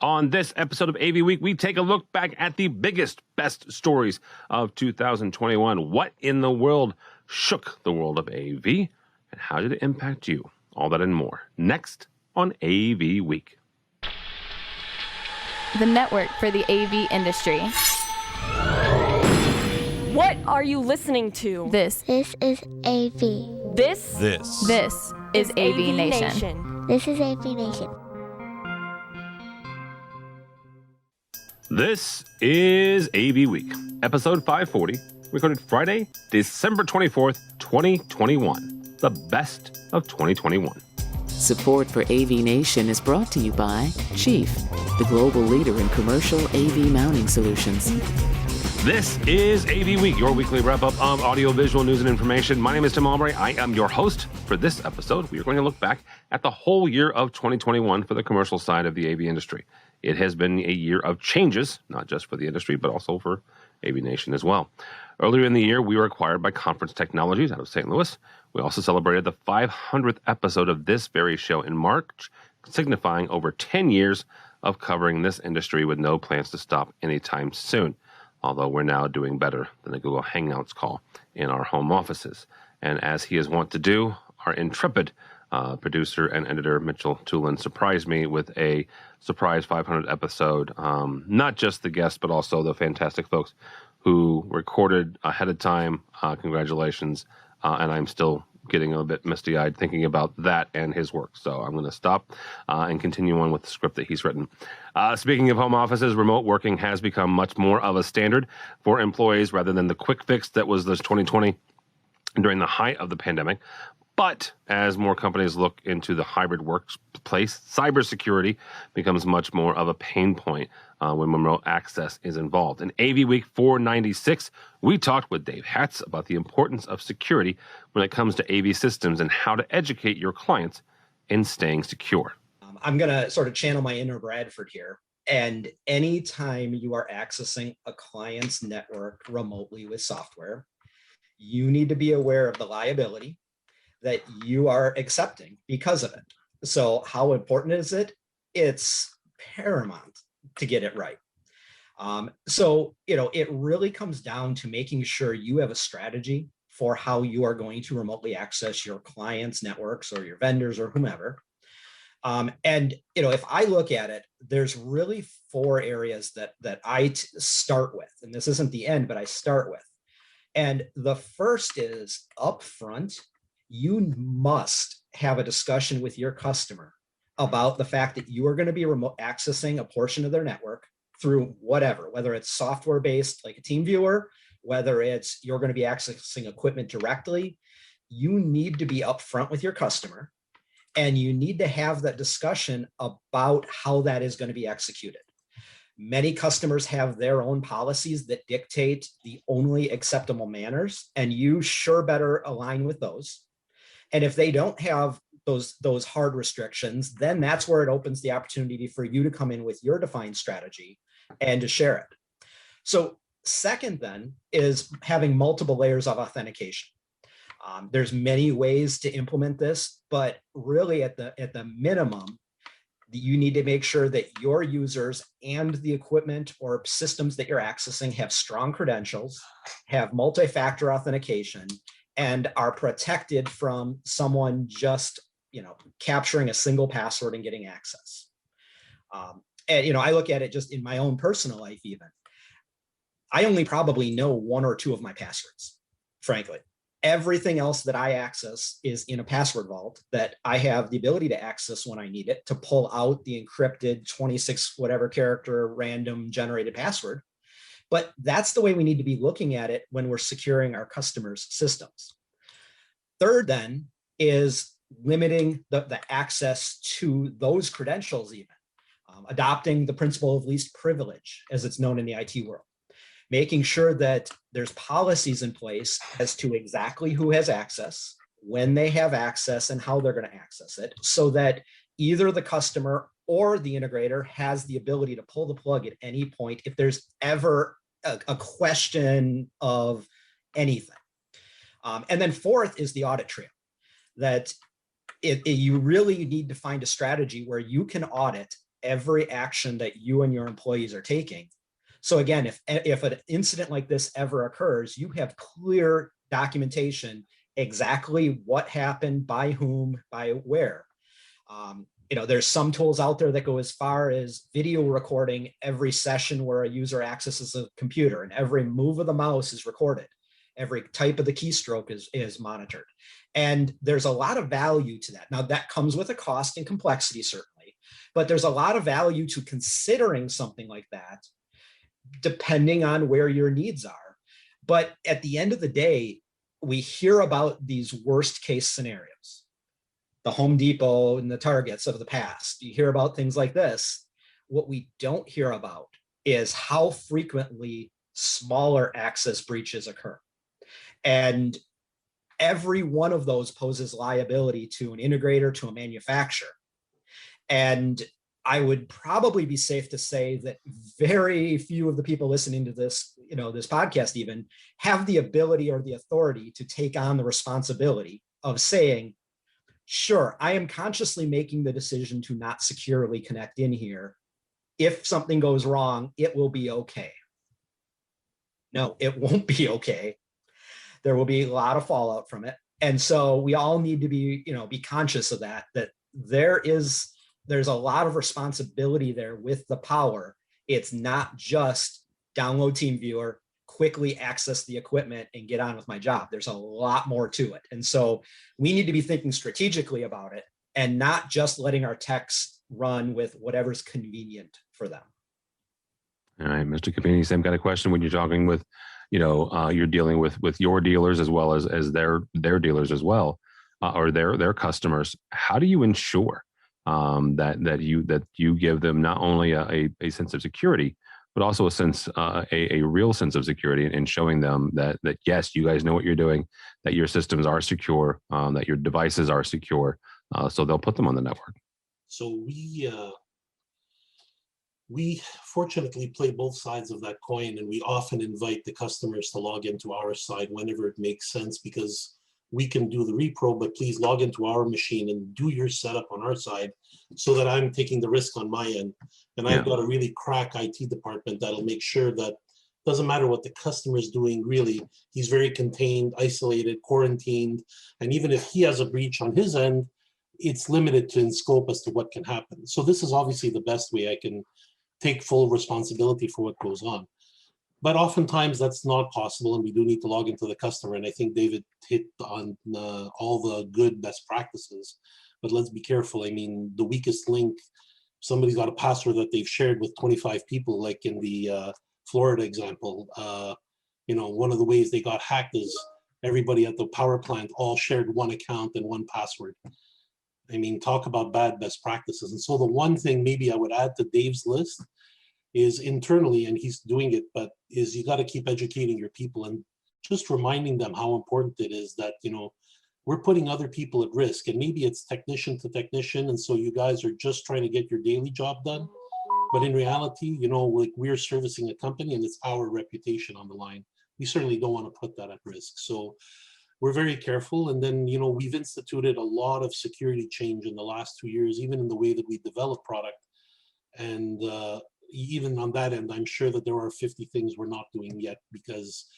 On this episode of AV Week, we take a look back at the biggest, best stories of 2021. What in the world shook the world of AV, and how did it impact you? All that and more next on AV Week. The network for the AV industry. What are you listening to? This is AV. This is AVNation. This is AVNation. This is AV Week, episode 540, recorded Friday, December 24th, 2021. The best of 2021. Support for AVNation is brought to you by Chief, the global leader in commercial AV mounting solutions. This is AV Week, your weekly wrap-up of audio-visual news and information. My name is Tim Albury. I am your host for this episode. We are going to look back at the whole year of 2021 for the commercial side of the AV industry. It has been a year of changes, not just for the industry, but also for AVNation as well. Earlier in the year, we were acquired by Conference Technologies out of St. Louis. We also celebrated the 500th episode of this very show in March, signifying over 10 years of covering this industry with no plans to stop anytime soon. Although we're now doing better than a Google Hangouts call in our home offices. And as he is wont to do, our intrepid producer and editor, Mitchell Tulin, surprised me with a surprise 500 episode. Not just the guests, but also the fantastic folks who recorded ahead of time. Congratulations. And I'm still getting a little bit misty-eyed thinking about that and his work. So I'm going to stop and continue on with the script that he's written. Speaking of home offices, remote working has become much more of a standard for employees rather than the quick fix that was this 2020 during the height of the pandemic. But as more companies look into the hybrid workplace, cybersecurity becomes much more of a pain point when remote access is involved. In AV Week 496, we talked with Dave Hatz about the importance of security when it comes to AV systems and how to educate your clients in staying secure. I'm going to sort of channel my inner Bradford here. And anytime you are accessing a client's network remotely with software, you need to be aware of the liability that you are accepting because of it. So how important is it? It's paramount to get it right. It really comes down to making sure you have a strategy for how you are going to remotely access your clients' networks or your vendors or whomever. If I look at it, there's really four areas that I start with, and this isn't the end, but I start with. And the first is upfront. You must have a discussion with your customer about the fact that you are going to be remote accessing a portion of their network through whatever, whether it's software-based like a TeamViewer, whether it's you're going to be accessing equipment directly. You need to be upfront with your customer, and you need to have that discussion about how that is going to be executed. Many customers have their own policies that dictate the only acceptable manners, and you sure better align with those. And if they don't have those hard restrictions, then that's where it opens the opportunity for you to come in with your defined strategy and to share it. So second then is having multiple layers of authentication. There's many ways to implement this, but really at the minimum, you need to make sure that your users and the equipment or systems that you're accessing have strong credentials, have multi-factor authentication, and are protected from someone just, capturing a single password and getting access. I look at it just in my own personal life even. I only probably know one or two of my passwords, frankly. Everything else that I access is in a password vault that I have the ability to access when I need it to pull out the encrypted 26 whatever character random generated password. But that's the way we need to be looking at it when we're securing our customers' systems. Third, then, is limiting the access to those credentials even, adopting the principle of least privilege, as it's known in the IT world, making sure that there's policies in place as to exactly who has access, when they have access, and how they're going to access it, so that either the customer or the integrator has the ability to pull the plug at any point if there's ever a question of anything. And then fourth is the audit trail, that you really need to find a strategy where you can audit every action that you and your employees are taking. So again, if an incident like this ever occurs, you have clear documentation, exactly what happened, by whom, by where. There's some tools out there that go as far as video recording every session where a user accesses a computer, and every move of the mouse is recorded. Every type of the keystroke is monitored. And there's a lot of value to that. Now, that comes with a cost and complexity, certainly, but there's a lot of value to considering something like that, depending on where your needs are. But at the end of the day, we hear about these worst case scenarios, the Home Depot and the Targets of the past. You hear about things like this. What we don't hear about is how frequently smaller access breaches occur. And every one of those poses liability to an integrator, to a manufacturer. And I would probably be safe to say that very few of the people listening to this, this podcast even, have the ability or the authority to take on the responsibility of saying, sure, I am consciously making the decision to not securely connect in here. If something goes wrong, it will be okay. No, it won't be okay. There will be a lot of fallout from it. And so we all need to be conscious of that there's a lot of responsibility there with the power. It's not just download TeamViewer, quickly access the equipment, and get on with my job. There's a lot more to it. And so we need to be thinking strategically about it and not just letting our techs run with whatever's convenient for them. All right, Mr. Capini, same kind of question when you're talking with, you're dealing with your dealers as well as their dealers as well, or their customers. How do you ensure that you give them not only a sense of security, but also a real sense of security, and showing them that yes, you guys know what you're doing, that your systems are secure, that your devices are secure, so they'll put them on the network. So we fortunately play both sides of that coin, and we often invite the customers to log into our side whenever it makes sense, because we can do the repro, but please log into our machine and do your setup on our side so that I'm taking the risk on my end. And I've got a really crack IT department that'll make sure that doesn't matter what the customer's doing, really, he's very contained, isolated, quarantined. And even if he has a breach on his end, it's limited in scope as to what can happen. So this is obviously the best way I can take full responsibility for what goes on. But oftentimes that's not possible, and we do need to log into the customer. And I think David hit on all the good best practices. But let's be careful. I mean, the weakest link, somebody's got a password that they've shared with 25 people, like in the Florida example. One of the ways they got hacked is everybody at the power plant all shared one account and one password. I mean, talk about bad best practices. And so the one thing maybe I would add to Dave's list is internally, and he's doing it, but is you got to keep educating your people and just reminding them how important it is that, we're putting other people at risk, and maybe it's technician to technician. And so you guys are just trying to get your daily job done. But in reality, like, we're servicing a company and it's our reputation on the line. We certainly don't want to put that at risk. So we're very careful. And then, we've instituted a lot of security change in the last 2 years, even in the way that we develop product. And even on that end, I'm sure that there are 50 things we're not doing yet, because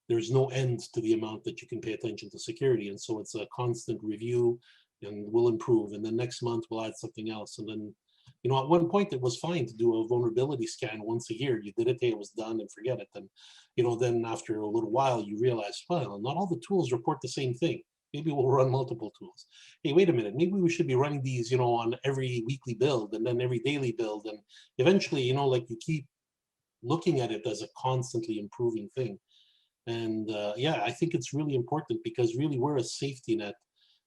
there's no end to the amount that you can pay attention to security. And so it's a constant review, and we'll improve. And then next month we'll add something else. And then, at one point it was fine to do a vulnerability scan once a year. You did it, it was done, and forget it. And, then after a little while you realize, well, not all the tools report the same thing. Maybe we'll run multiple tools. Hey, wait a minute, maybe we should be running these, on every weekly build and then every daily build. And eventually, like, you keep looking at it as a constantly improving thing. And I think it's really important, because really we're a safety net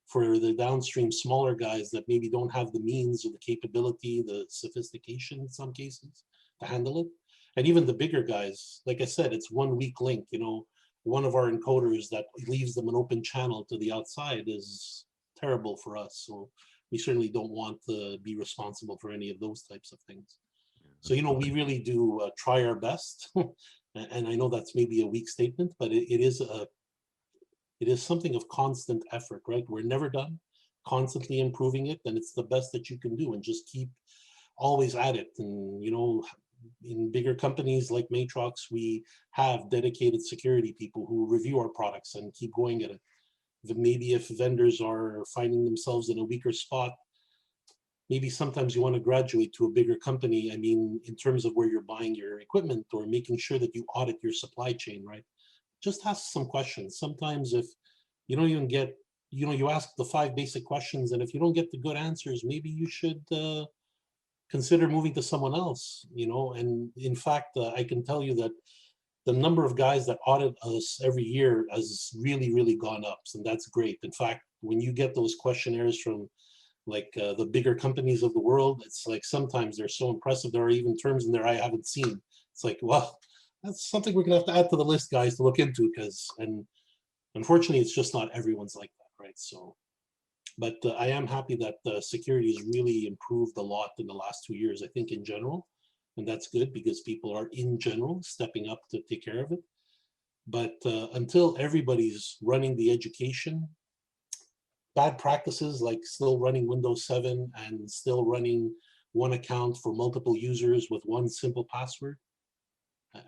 for the downstream smaller guys that maybe don't have the means or the capability, the sophistication in some cases to handle it. And even the bigger guys, like I said, it's one weak link. One of our encoders that leaves them an open channel to the outside is terrible for us. So we certainly don't want to be responsible for any of those types of things. So, we really do try our best. And I know that's maybe a weak statement, but it is something of constant effort, right? We're never done, constantly improving it, and it's the best that you can do, and just keep always at it. And, in bigger companies like Matrox, we have dedicated security people who review our products and keep going at it. Maybe if vendors are finding themselves in a weaker spot, maybe sometimes you want to graduate to a bigger company. I mean, in terms of where you're buying your equipment or making sure that you audit your supply chain, right? Just ask some questions. Sometimes if you don't even get, you ask the 5 basic questions, and if you don't get the good answers, maybe you should consider moving to someone else, And in fact, I can tell you that the number of guys that audit us every year has really, really gone up. And that's great. In fact, when you get those questionnaires from like the bigger companies of the world, it's like sometimes they're so impressive. There are even terms in there I haven't seen. It's like, well, that's something we're gonna have to add to the list, guys, to look into, and unfortunately, it's just not everyone's like that, right? So, but I am happy that security has really improved a lot in the last 2 years, I think, in general. And that's good because people are in general stepping up to take care of it. But until everybody's running the education, bad practices like still running Windows 7 and still running one account for multiple users with one simple password.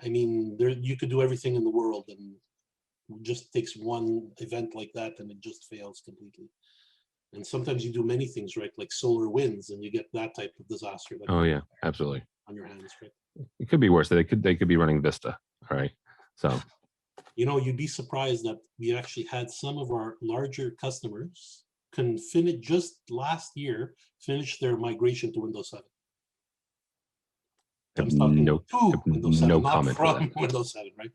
I mean, you could do everything in the world, and it just takes one event like that and it just fails completely. And sometimes you do many things, right? Like solar winds, and you get that type of disaster. Oh yeah, absolutely. On your hands, right? It could be worse. They could be running Vista. All right. So, you'd be surprised that we actually had some of our larger customers can finish just last year, finish their migration to Windows 7. I'm talking no Windows 7, not comment from Windows 7, right?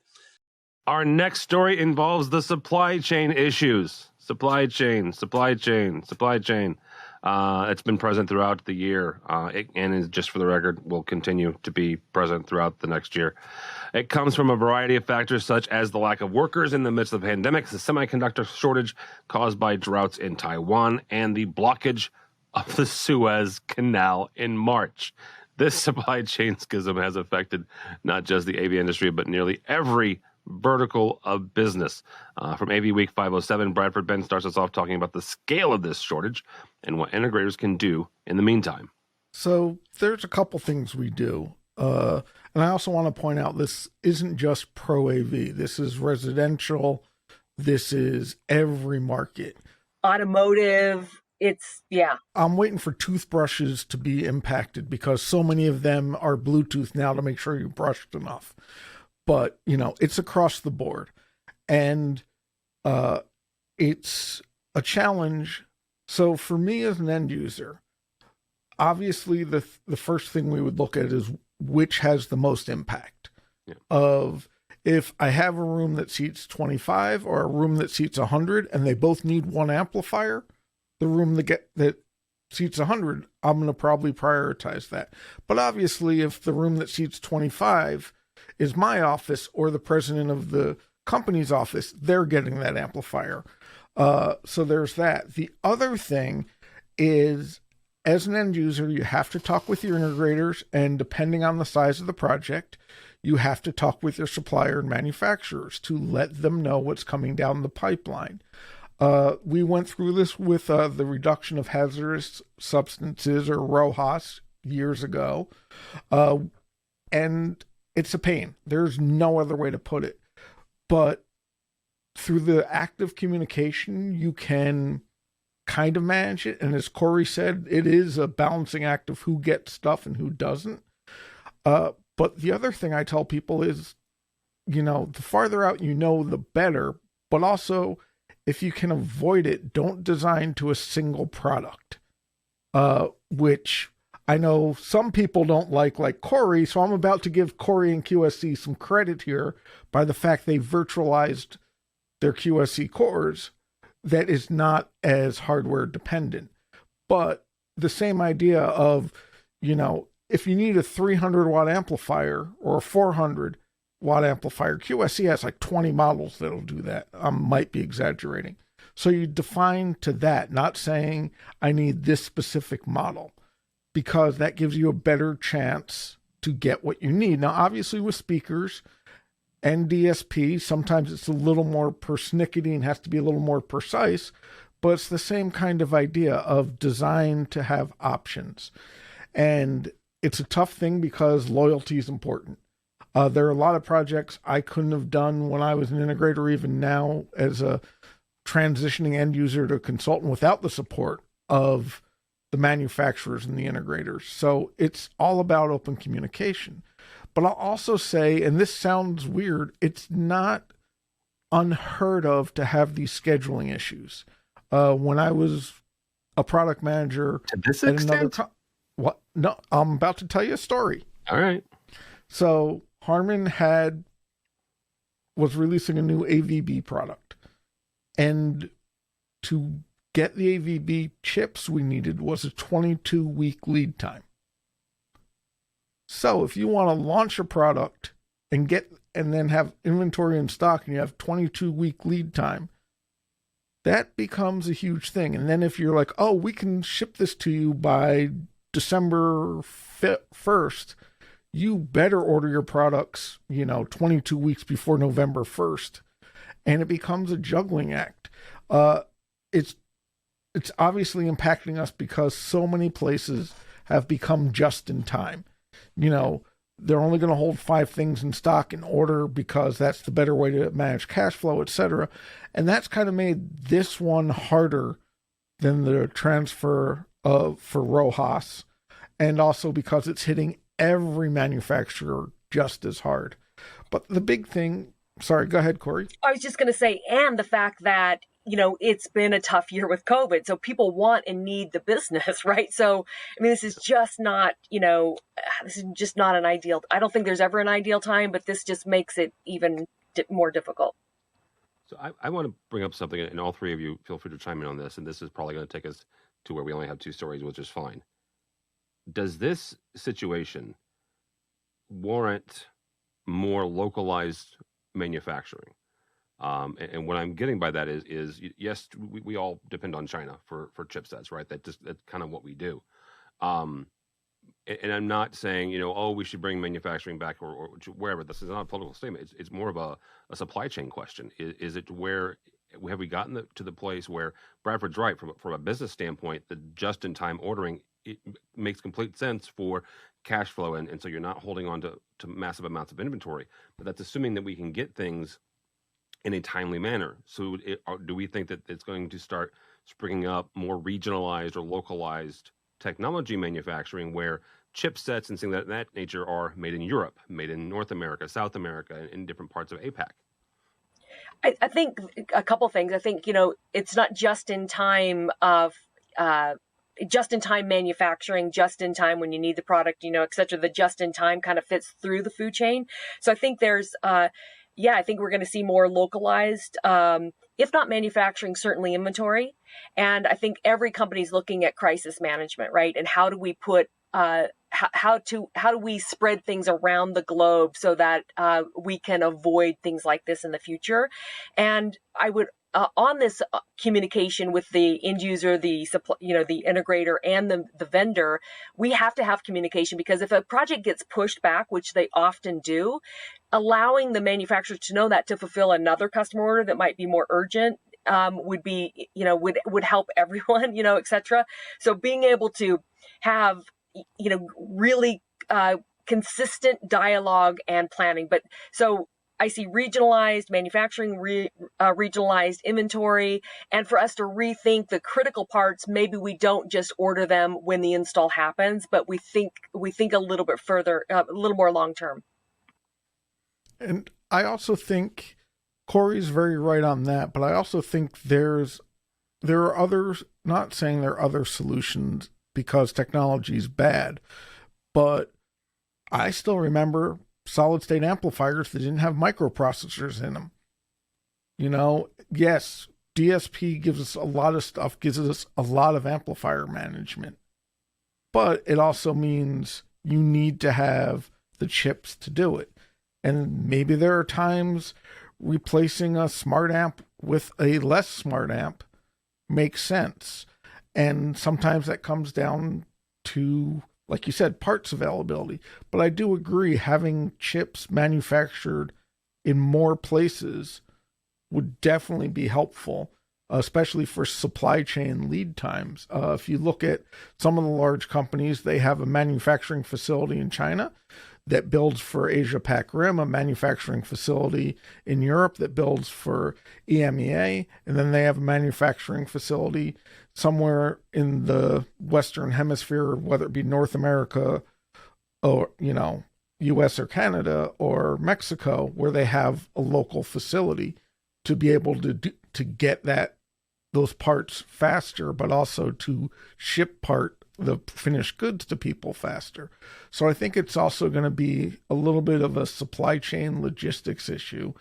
Our next story involves the supply chain issues. Supply chain. It's been present throughout the year, and is, just for the record, will continue to be present throughout the next year. It comes from a variety of factors, such as the lack of workers in the midst of pandemics, the semiconductor shortage caused by droughts in Taiwan, and the blockage of the Suez Canal in March. This supply chain schism has affected not just the AV industry, but nearly every vertical of business. From AVWeek 507, Bradford Ben starts us off talking about the scale of this shortage and what integrators can do in the meantime. So there's a couple things we do. And I also want to point out this isn't just pro AV. This is residential. This is every market. Automotive. I'm waiting for toothbrushes to be impacted because so many of them are Bluetooth now to make sure you brushed enough. But, it's across the board. And it's a challenge. So for me as an end user, obviously the first thing we would look at is which has the most impact. Yeah. Of if I have a room that seats 25 or a room that seats 100 and they both need one amplifier, the room that seats 100, I'm going to probably prioritize that. But obviously if the room that seats 25 is my office or the president of the company's office, they're getting that amplifier. So there's that. The other thing is, as an end user, you have to talk with your integrators, and depending on the size of the project, you have to talk with your supplier and manufacturers to let them know what's coming down the pipeline. We went through this with the reduction of hazardous substances, or RoHS, years ago. And it's a pain. There's no other way to put it. But through the active communication, you can kind of manage it. And as Corey said, it is a balancing act of who gets stuff and who doesn't. But the other thing I tell people is, the farther out the better. But also, if you can avoid it, don't design to a single product, which I know some people don't like Corey, so I'm about to give Corey and QSC some credit here by the fact they virtualized their QSC cores that is not as hardware dependent. But the same idea of, if you need a 300 watt amplifier or a 400 watt amplifier, QSC has like 20 models that'll do that. I might be exaggerating. So you define to that, not saying I need this specific model, because that gives you a better chance to get what you need. Now, obviously with speakers and DSP, sometimes it's a little more persnickety and has to be a little more precise, but it's the same kind of idea of design to have options. And it's a tough thing because loyalty is important. There are a lot of projects I couldn't have done when I was an integrator, even now as a transitioning end user to consultant, without the support of the manufacturers and the integrators. So it's all about open communication. But I'll also say, and this sounds weird, it's not unheard of to have these scheduling issues. When I was a product manager To this at extent? what? No, I'm about to tell you a story. All right. So Harman was releasing a new AVB product, and to get the AVB chips we needed was a 22-week lead time. So if you want to launch a product and then have inventory in stock and you have 22-week lead time, that becomes a huge thing. And then if you're like, oh, we can ship this to you by December 1st, you better order your products, 22 weeks before November 1st. And it becomes a juggling act. It's obviously impacting us because so many places have become just in time. They're only going to hold 5 things in stock in order because that's the better way to manage cash flow, etc. And that's kind of made this one harder than the transfer for RoHS, and also because it's hitting every manufacturer just as hard. But the big thing, sorry, go ahead, Corey. I was just going to say, and the fact that, it's been a tough year with COVID. So people want and need the business, right? So, this is just not, this is just not an ideal. I don't think there's ever an ideal time, but this just makes it even more difficult. So I want to bring up something, and all three of you feel free to chime in on this, and this is probably going to take us to where we only have 2 stories, which is fine. Does this situation warrant more localized manufacturing? And what I'm getting by that is yes, we all depend on China for chipsets, right? That's kind of what we do. And I'm not saying, we should bring manufacturing back or wherever. This is not a political statement. It's more of a supply chain question. Is it where have we gotten to the place where Bradford's right from a business standpoint, the just-in-time ordering, it makes complete sense for cash flow, and so you're not holding on to massive amounts of inventory. But that's assuming that we can get things in a timely manner. So do we think that it's going to start springing up more regionalized or localized technology manufacturing where chipsets and things of that nature are made in Europe, made in North America, South America, and in different parts of APAC? I think a couple things. I think, it's not just in time manufacturing, just in time when you need the product, et cetera. The just in time kind of fits through the food chain. So I think there's, I think we're going to see more localized, if not manufacturing, certainly inventory. And I think every company is looking at crisis management, right? And how do we put, how do we spread things around the globe so that we can avoid things like this in the future? And I would, on this communication with the end user, the the integrator and the vendor, we have to have communication, because if a project gets pushed back, which they often do, allowing the manufacturer to know that to fulfill another customer order that might be more urgent would be, would help everyone, et cetera. So being able to have, really consistent dialogue and planning. But so I see regionalized manufacturing, regionalized inventory, and for us to rethink the critical parts. Maybe we don't just order them when the install happens, but we think a little bit further, a little more long term. And I also think Corey's very right on that, but I also think there are others, not saying there are other solutions because technology is bad, but I still remember solid state amplifiers that didn't have microprocessors in them. Yes, DSP gives us a lot of stuff, gives us a lot of amplifier management, but it also means you need to have the chips to do it. And maybe there are times replacing a smart amp with a less smart amp makes sense. And sometimes that comes down to, like you said, parts availability. But I do agree, having chips manufactured in more places would definitely be helpful. especially for supply chain lead times. If you look at some of the large companies, they have a manufacturing facility in China that builds for Asia Pac Rim, a manufacturing facility in Europe that builds for EMEA, and then they have a manufacturing facility somewhere in the Western Hemisphere, whether it be North America or, US or Canada or Mexico, where they have a local facility to be able to get those parts faster, but also to ship the finished goods to people faster. So I think it's also going to be a little bit of a supply chain logistics issue.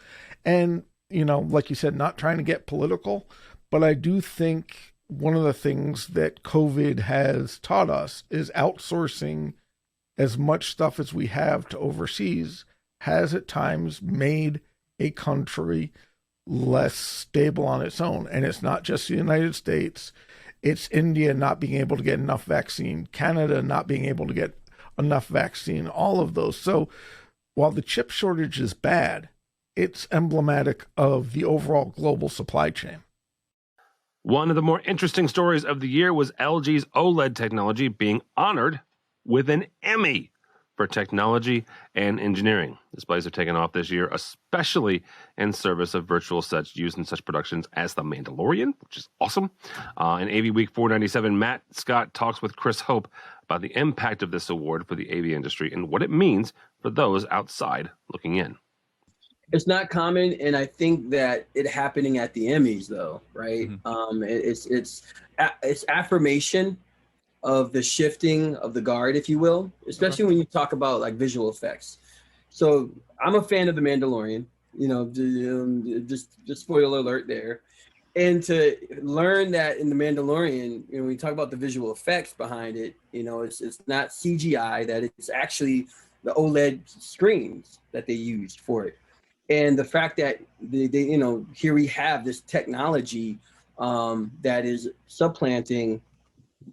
And, like you said, not trying to get political, but I do think one of the things that COVID has taught us is outsourcing as much stuff as we have to overseas has at times made a country less stable on its own. And it's not just the United States. It's India not being able to get enough vaccine, Canada not being able to get enough vaccine, all of those. So while the chip shortage is bad, it's emblematic of the overall global supply chain. One of the more interesting stories of the year was LG's OLED technology being honored with an Emmy for technology and engineering. Displays have taken off this year, especially in service of virtual sets used in such productions as The Mandalorian, which is awesome. In AV Week 497, Matt Scott talks with Chris Hope about the impact of this award for the AV industry and what it means for those outside looking in. It's not common, and I think that it happening at the Emmys, though, right? Mm-hmm. It's affirmation of the shifting of the guard, if you will, especially when you talk about like visual effects. So I'm a fan of The Mandalorian, just spoiler alert there. And to learn that in The Mandalorian, when we talk about the visual effects behind it, it's not CGI, that it's actually the OLED screens that they used for it. And the fact that they here we have this technology that is supplanting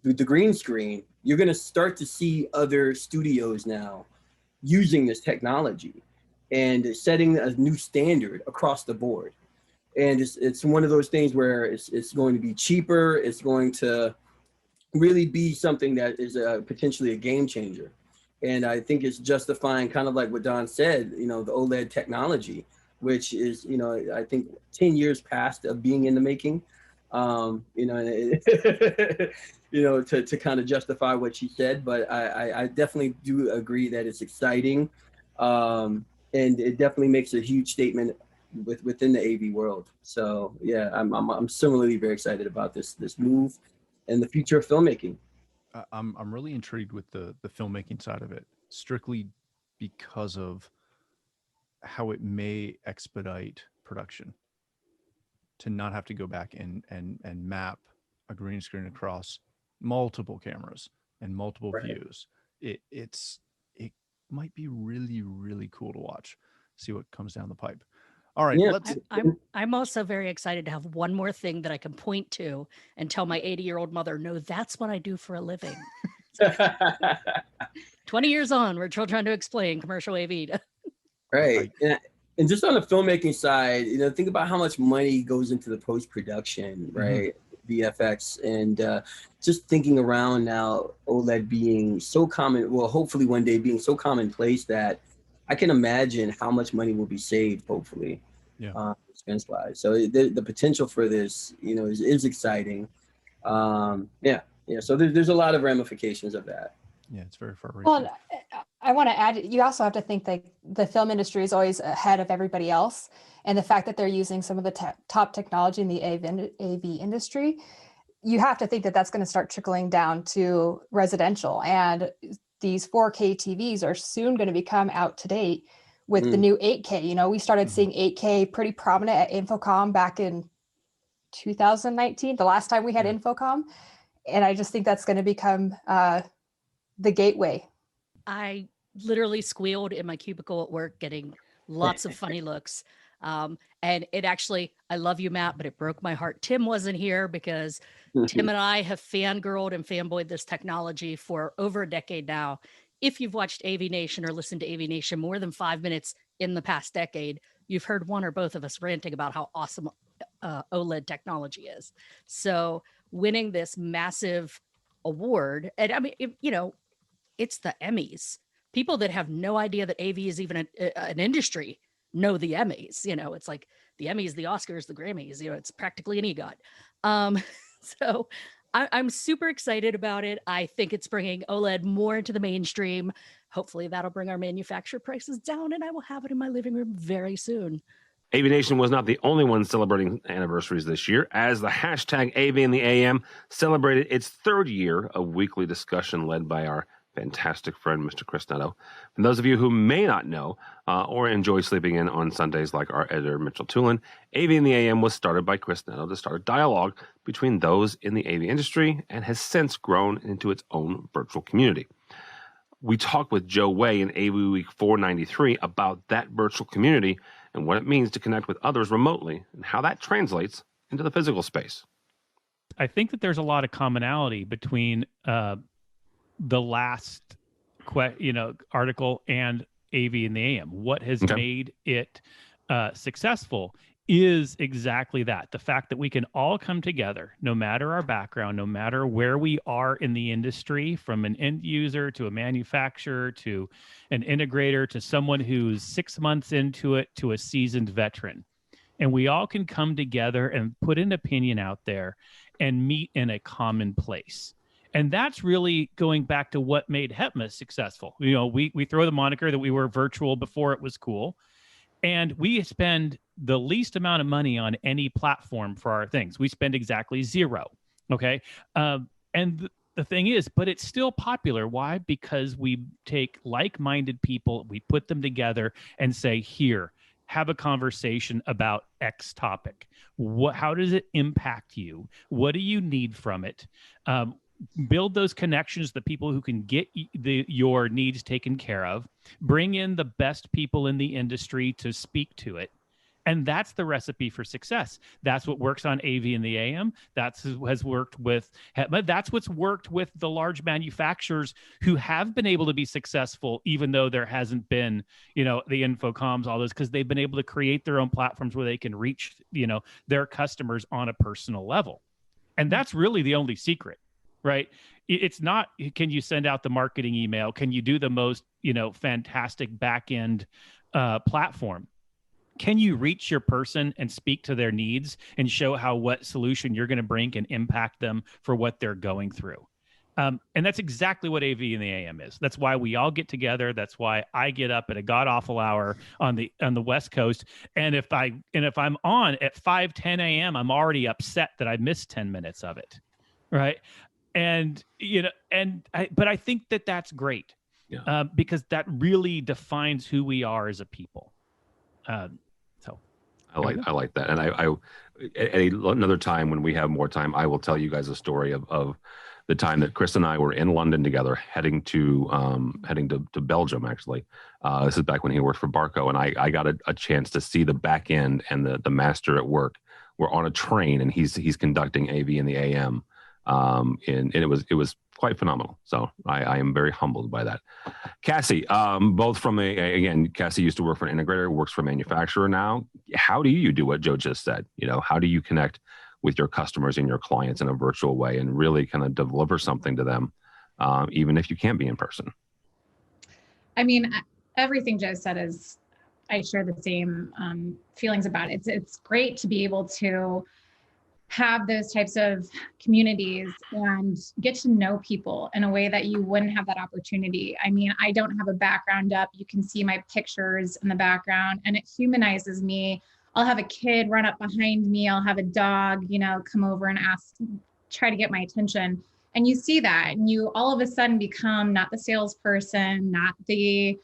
the green screen. You're going to start to see other studios now using this technology and setting a new standard across the board. And it's one of those things where it's going to be cheaper. It's going to really be something that is potentially a game changer. And I think it's justifying, kind of like what Don said, the OLED technology, which is, I think 10 years past of being in the making. To kind of justify what she said, but I definitely do agree that it's exciting, and it definitely makes a huge statement within the AV world. So yeah, I'm similarly very excited about this move and the future of filmmaking. I'm really intrigued with the filmmaking side of it, strictly because of how it may expedite production, to not have to go back and map a green screen across multiple cameras and multiple views. It might be really, really cool to watch, see what comes down the pipe. All right. Yeah. I'm also very excited to have one more thing that I can point to and tell my 80-year-old mother, no, that's what I do for a living. 20 years on, we're still trying to explain commercial AV. Right. And just on the filmmaking side, think about how much money goes into the post-production, right? VFX, and just thinking around now, OLED being so common, well, hopefully one day being so commonplace that I can imagine how much money will be saved, hopefully, expense-wise. So the potential for this, is exciting. So there's a lot of ramifications of that. Yeah, it's very far-reaching. Well, I want to add, you also have to think that the film industry is always ahead of everybody else. And the fact that they're using some of the top technology in the AV industry, you have to think that that's going to start trickling down to residential. And these 4K TVs are soon going to become out to date with the new 8K. We started seeing 8K pretty prominent at Infocom back in 2019, the last time we had Infocom. And I just think that's going to become the gateway. I literally squealed in my cubicle at work, getting lots of funny looks. And it actually, I love you, Matt, but it broke my heart. Tim wasn't here because Tim and I have fangirled and fanboyed this technology for over a decade now. If you've watched AVNation or listened to AVNation more than 5 minutes in the past decade, you've heard one or both of us ranting about how awesome OLED technology is. So winning this massive award, and I mean, it's the Emmys. People that have no idea that AV is even an industry know the Emmys. It's like the Emmys, the Oscars, the Grammys. It's practically an EGOT. So I'm super excited about it. I think it's bringing OLED more into the mainstream. Hopefully that'll bring our manufacturer prices down, and I will have it in my living room very soon. AVNation was not the only one celebrating anniversaries this year, as the hashtag AV in the AM celebrated its third year of weekly discussion led by our fantastic friend, Mr. Chris Netto. For those of you who may not know or enjoy sleeping in on Sundays like our editor, Mitchell Tulin, AV in the AM was started by Chris Netto to start a dialogue between those in the AV industry and has since grown into its own virtual community. We talked with Joe Way in AVWeek 493 about that virtual community and what it means to connect with others remotely and how that translates into the physical space. I think that there's a lot of commonality between the last article and AV in the AM. What has made it successful is exactly that. The fact that we can all come together, no matter our background, no matter where we are in the industry, from an end user to a manufacturer to an integrator to someone who's 6 months into it to a seasoned veteran. And we all can come together and put an opinion out there and meet in a common place. And that's really going back to what made HEPMA successful. We throw the moniker that we were virtual before it was cool. And we spend the least amount of money on any platform for our things. We spend exactly zero. Okay. And the thing is, but it's still popular. Why? Because we take like-minded people, we put them together and say, here, have a conversation about X topic. How does it impact you? What do you need from it? Build those connections, the people who can get your needs taken care of, bring in the best people in the industry to speak to it. And that's the recipe for success. That's what works on AV in the AM. Has worked with HEPMA. That's what's worked with the large manufacturers who have been able to be successful, even though there hasn't been, the Infocoms, all those, because they've been able to create their own platforms where they can reach, their customers on a personal level. And that's really the only secret. Right. It's not, can you send out the marketing email? Can you do the most, fantastic back end platform? Can you reach your person and speak to their needs and show how what solution you're going to bring can impact them for what they're going through? And that's exactly what AV in the AM is. That's why we all get together. That's why I get up at a god awful hour on the West Coast. And if I'm on at 5:10 a.m., I'm already upset that I missed 10 minutes of it. Right. And, but I think that that's great because that really defines who we are as a people. So I like that. And I at another time when we have more time, I will tell you guys a story of the time that Chris and I were in London together, heading to Belgium, actually. This is back when he worked for Barco. And I got a chance to see the back end and the master at work. We're on a train and he's conducting AV in the AM. And it was quite phenomenal. So I am very humbled by that. Cassie, both from again, Cassie used to work for an integrator, works for a manufacturer now. How do you do what Joe just said? How do you connect with your customers and your clients in a virtual way and really kind of deliver something to them, even if you can't be in person? I mean, everything Joe said is, I share the same feelings about it. It's great to be able to have those types of communities and get to know people in a way that you wouldn't have that opportunity. I mean, I don't have a background up. You can see my pictures in the background and it humanizes me. I'll have a kid run up behind me. I'll have a dog, come over and try to get my attention. And you see that and you all of a sudden become not the salesperson, not the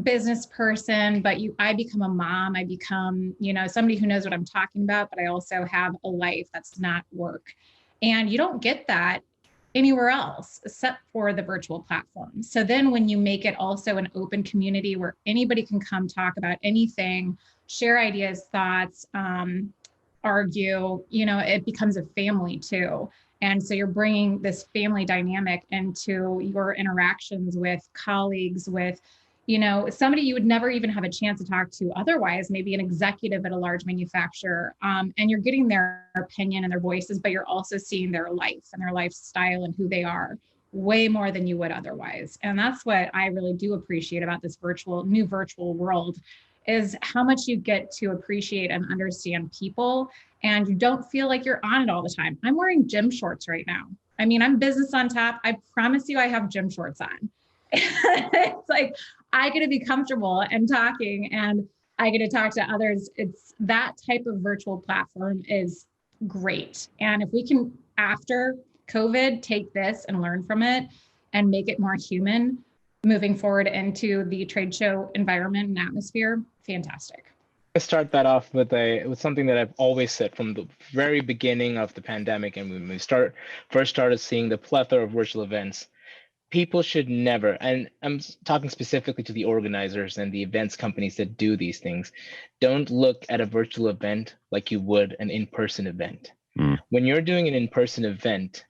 business person, but I become a mom. I become, somebody who knows what I'm talking about, but I also have a life that's not work. And you don't get that anywhere else except for the virtual platforms. So then when you make it also an open community where anybody can come talk about anything, share ideas, thoughts, argue, it becomes a family too. And so you're bringing this family dynamic into your interactions with colleagues, with somebody you would never even have a chance to talk to otherwise, maybe an executive at a large manufacturer, and you're getting their opinion and their voices, but you're also seeing their life and their lifestyle and who they are way more than you would otherwise. And that's what I really do appreciate about this new virtual world, is how much you get to appreciate and understand people, and you don't feel like you're on it all the time. I'm wearing gym shorts right now. I mean, I'm business on tap. I promise you I have gym shorts on. It's like, I get to be comfortable and talking, and I get to talk to others. It's that type of virtual platform is great. And if we can, after COVID, take this and learn from it and make it more human moving forward into the trade show environment and atmosphere, fantastic. I start that off with something that I've always said from the very beginning of the pandemic, and when we first started seeing the plethora of virtual events. People should never, and I'm talking specifically to the organizers and the events companies that do these things, don't look at a virtual event like you would an in-person event. When you're doing an in-person event,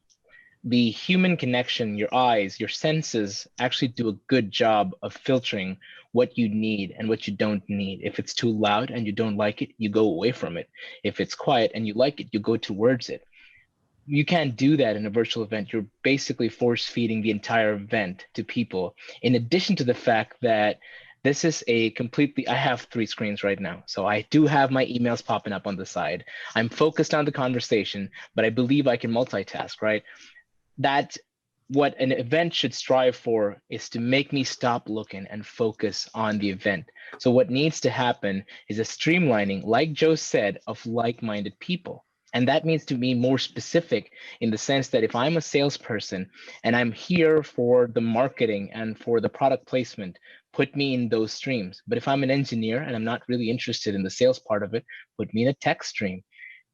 the human connection, your eyes, your senses actually do a good job of filtering what you need and what you don't need. If it's too loud and you don't like it, you go away from it. If it's quiet and you like it, you go towards it. You can't do that in a virtual event. You're basically force feeding the entire event to people. In addition to the fact that this is I have 3 screens right now. So I do have my emails popping up on the side. I'm focused on the conversation, but I believe I can multitask, right? That's what an event should strive for, is to make me stop looking and focus on the event. So what needs to happen is a streamlining, like Joe said, of like-minded people. And that means to be more specific in the sense that if I'm a salesperson and I'm here for the marketing and for the product placement, put me in those streams. But if I'm an engineer and I'm not really interested in the sales part of it, put me in a tech stream.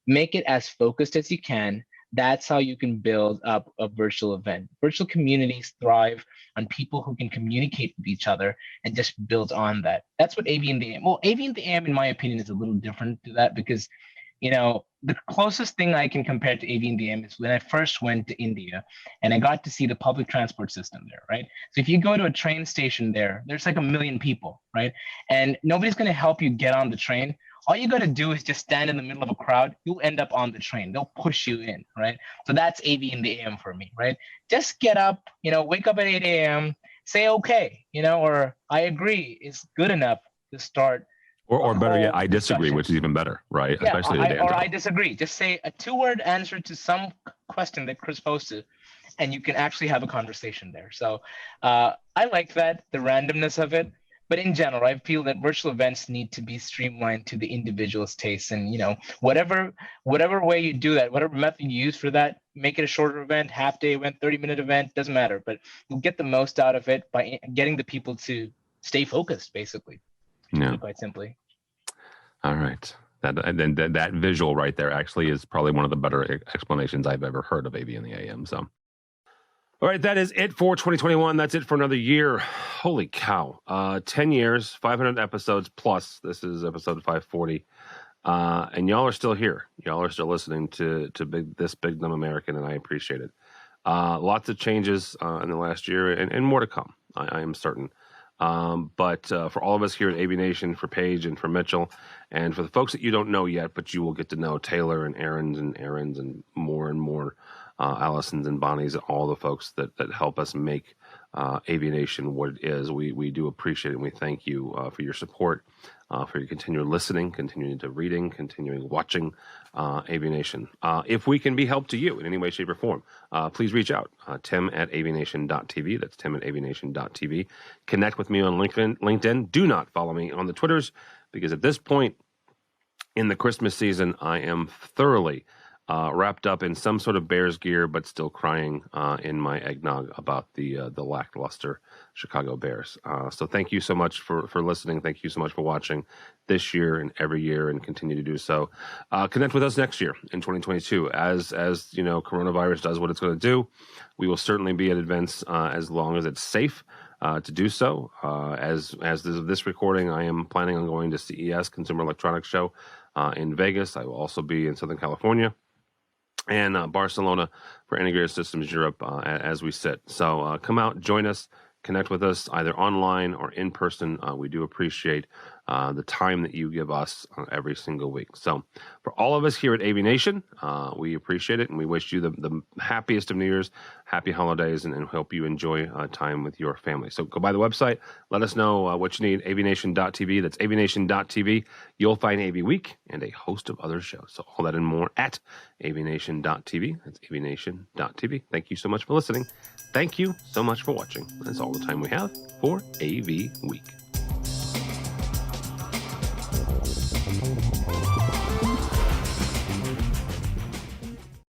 Make it as focused as you can. That's how you can build up a virtual event. Virtual communities thrive on people who can communicate with each other and just build on that. That's what AV in the AM. Well, AV in the AM, in my opinion, is a little different to that because the closest thing I can compare to AV in the AM is when I first went to India and I got to see the public transport system there, right? So if you go to a train station there's like 1 million people, right? And nobody's going to help you get on the train. All you got to do is just stand in the middle of a crowd. You'll end up on the train. They'll push you in, right? So that's AV in the AM for me, right? Just get up, wake up at 8 a.m., say, okay, or I agree is good enough to start. Or better yet, I disagree, which is even better, right? Yeah, Especially I disagree. Just say a 2-word answer to some question that Chris posted, and you can actually have a conversation there. So I like that, the randomness of it. But in general, I feel that virtual events need to be streamlined to the individual's taste. And, whatever way you do that, whatever method you use for that, make it a shorter event, half-day event, 30-minute event, doesn't matter. But you'll get the most out of it by getting the people to stay focused, basically. Yeah. Quite simply. All right. That visual right there actually is probably one of the better explanations I've ever heard of AV in the AM. So, all right, that is it for 2021. That's it for another year. Holy cow. 10 years, 500 episodes plus. This is episode 540. And y'all are still here. Y'all are still listening to this Big Dumb American, and I appreciate it. Lots of changes in the last year and more to come, I am certain. But for all of us here at AVNation, for Paige and for Mitchell, and for the folks that you don't know yet, but you will get to know, Taylor and Aaron's and more, Allison's and Bonnie's, and all the folks that help us make AVNation what it is. We do appreciate it, and we thank you for your support, for your continued listening, continuing to reading, continuing watching AVNation. If we can be help to you in any way, shape, or form, please reach out. Tim@avnation.tv. That's Tim@avnation.tv. Connect with me on LinkedIn. Do not follow me on the Twitters, because at this point in the Christmas season, I am thoroughly wrapped up in some sort of Bears gear, but still crying in my eggnog about the lackluster Chicago Bears. So thank you so much for listening. Thank you so much for watching this year and every year, and continue to do so. Connect with us next year in 2022. As coronavirus does what it's going to do, we will certainly be at events as long as it's safe to do so. As this recording, I am planning on going to CES, Consumer Electronics Show, in Vegas. I will also be in Southern California and Barcelona for Integrated Systems Europe as we sit. So come out, join us, connect with us either online or in person. We do appreciate the time that you give us every single week. So for all of us here at AVNation, we appreciate it, and we wish you the happiest of New Year's, happy holidays, and hope you enjoy time with your family. So go by the website. Let us know what you need, avnation.tv. That's avnation.tv. You'll find AVWeek and a host of other shows. So all that and more at avnation.tv. That's avnation.tv. Thank you so much for listening. Thank you so much for watching. That's all the time we have for AV Week.